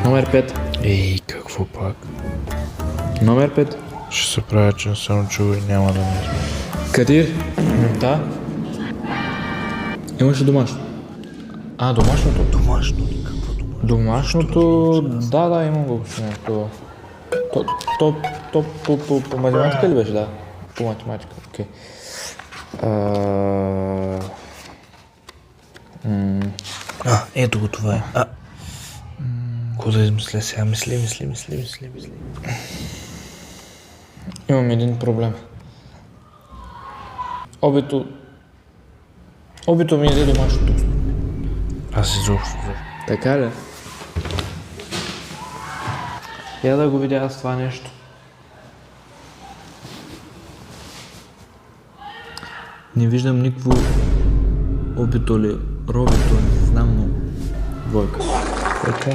Номер 5. Ей, какво пак? Номер 5. Ще се правя, че не съм чул и няма да ме измисля. Кадир. Да. Имаш ли домашно? Домашното. Домашно ли? Какво домашно? Домашното, да, имам го обяснение. По математика ли беше? Да. По математика, окей. Ето го, това е. Какво да измисля сега? Мисли. Имам един проблем. Обито ми еде домашното. Аз изобщо. Така ли? Я да го видя аз това нещо. Не виждам никакво обито ли, робито, не знам, но двойка. Така.